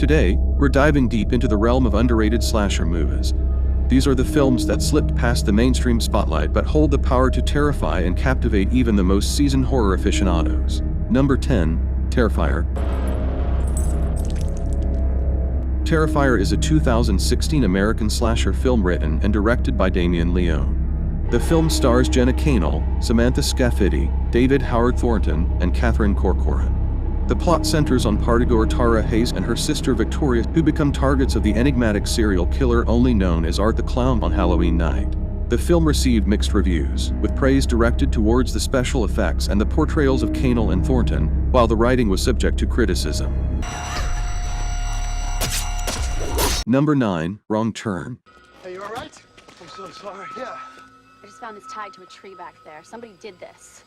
Today, we're diving deep into the realm of underrated slasher movies. These are the films that slipped past the mainstream spotlight but hold the power to terrify and captivate even the most seasoned horror aficionados. Number 10. Terrifier. Terrifier is a 2016 American slasher film written and directed by Damien Leone. The film stars Jenna Canel, Samantha Scafidi, David Howard Thornton, and Catherine Corcoran. The plot centers on partygoer Tara Hayes and her sister Victoria, who become targets of the enigmatic serial killer only known as Art the Clown on Halloween night. The film received mixed reviews, with praise directed towards the special effects and the portrayals of Canel and Thornton, while the writing was subject to criticism. Number 9. Wrong Turn. Hey, you alright? I'm so sorry. Yeah. I just found this tied to a tree back there. Somebody did this.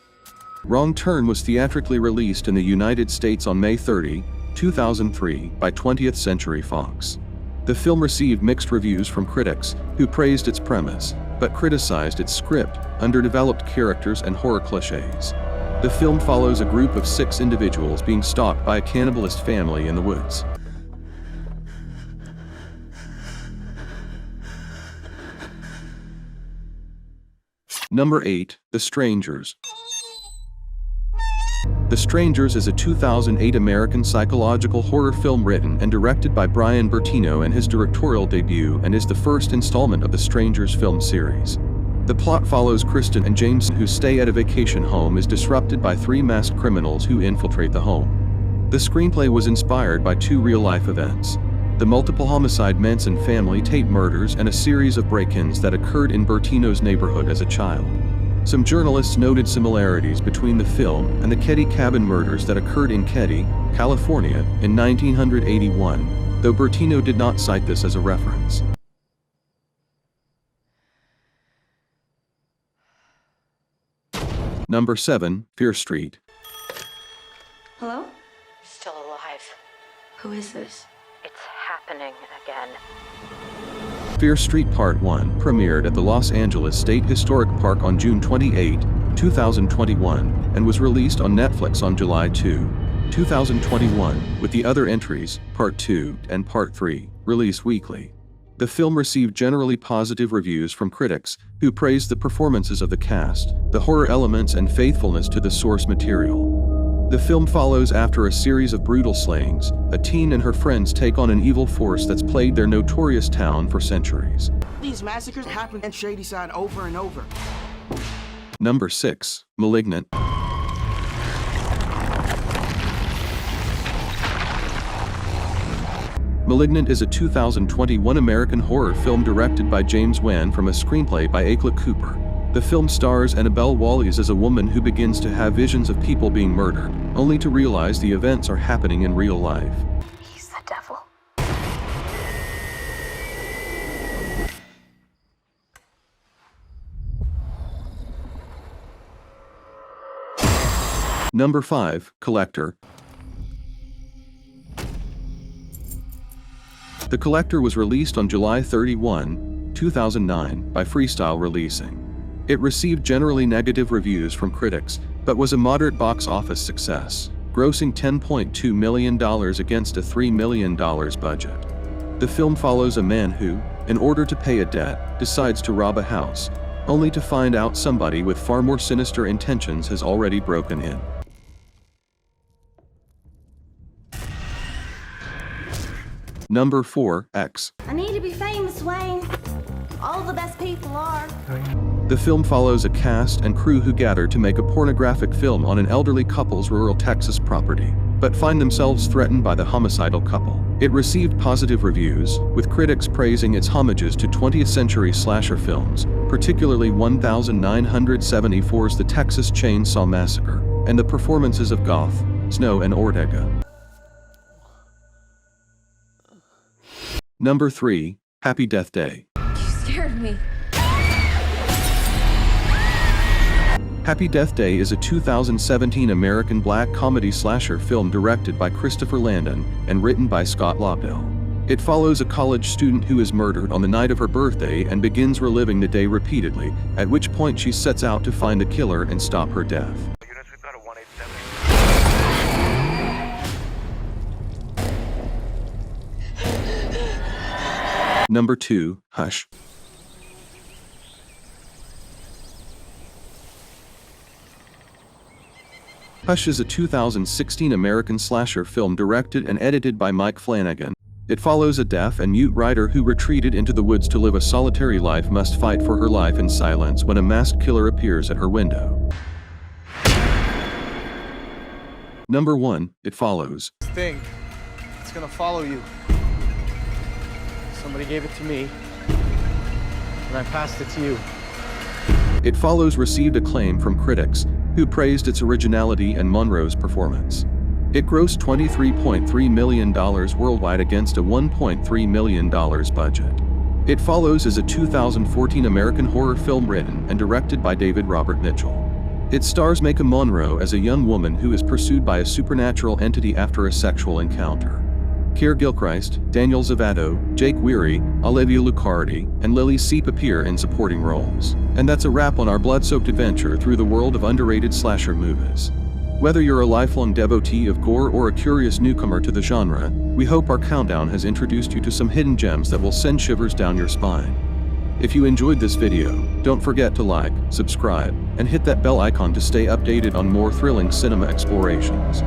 Wrong Turn was theatrically released in the United States on May 30, 2003 by 20th Century Fox. The film received mixed reviews from critics, who praised its premise, but criticized its script, underdeveloped characters and horror cliches. The film follows a group of 6 individuals being stalked by a cannibalist family in the woods. Number 8. The Strangers. The Strangers is a 2008 American psychological horror film written and directed by Brian Bertino in his directorial debut and is the first installment of the Strangers film series. The plot follows Kristen and James, whose stay at a vacation home is disrupted by 3 masked criminals who infiltrate the home. The screenplay was inspired by 2 real-life events: the multiple homicide Manson family tape murders and a series of break-ins that occurred in Bertino's neighborhood as a child. Some journalists noted similarities between the film and the Ketty cabin murders that occurred in Ketty, California, in 1981, though Bertino did not cite this as a reference. Number 7. Fear Street. Hello? Still alive. Who is this? It's happening again. Fear Street Part 1 premiered at the Los Angeles State Historic Park on June 28, 2021, and was released on Netflix on July 2, 2021, with the other entries, Part 2 and Part 3, released weekly. The film received generally positive reviews from critics, who praised the performances of the cast, the horror elements and faithfulness to the source material. The film follows after a series of brutal slayings. A teen and her friends take on an evil force that's plagued their notorious town for centuries. These massacres happen in Shadyside over and over. Number 6. Malignant. Malignant is a 2021 American horror film directed by James Wan from a screenplay by Akla Cooper. The film stars Annabelle Wallis as a woman who begins to have visions of people being murdered, only to realize the events are happening in real life. He's the devil. Number 5. Collector. The Collector was released on July 31, 2009 by Freestyle Releasing. It received generally negative reviews from critics, but was a moderate box office success, grossing $10.2 million against a $3 million budget. The film follows a man who, in order to pay a debt, decides to rob a house, only to find out somebody with far more sinister intentions has already broken in. Number 4. X. I need to be famous, Wayne. All the best people are. The film follows a cast and crew who gather to make a pornographic film on an elderly couple's rural Texas property, but find themselves threatened by the homicidal couple. It received positive reviews, with critics praising its homages to 20th century slasher films, particularly 1974's The Texas Chainsaw Massacre, and the performances of Goth, Snow and Ortega. Number 3. Happy Death Day. You scared me. Happy Death Day is a 2017 American black comedy slasher film directed by Christopher Landon and written by Scott Lobdell. It follows a college student who is murdered on the night of her birthday and begins reliving the day repeatedly, at which point she sets out to find the killer and stop her death. Units, we've got a 187. Number 2, Hush. Hush is a 2016 American slasher film directed and edited by Mike Flanagan. It follows a deaf and mute writer who retreated into the woods to live a solitary life must fight for her life in silence when a masked killer appears at her window. Number 1, It Follows. This thing, it's gonna follow you. Somebody gave it to me, and I passed it to you. It Follows received acclaim from critics, who praised its originality and Monroe's performance. It grossed $23.3 million worldwide against a $1.3 million budget. It Follows is a 2014 American horror film written and directed by David Robert Mitchell. It stars Maika Monroe as a young woman who is pursued by a supernatural entity after a sexual encounter. Keir Gilchrist, Daniel Zavato, Jake Weary, Olivia Lucardi, and Lily Seep appear in supporting roles. And that's a wrap on our blood-soaked adventure through the world of underrated slasher movies. Whether you're a lifelong devotee of gore or a curious newcomer to the genre, we hope our countdown has introduced you to some hidden gems that will send shivers down your spine. If you enjoyed this video, don't forget to like, subscribe, and hit that bell icon to stay updated on more thrilling cinema explorations.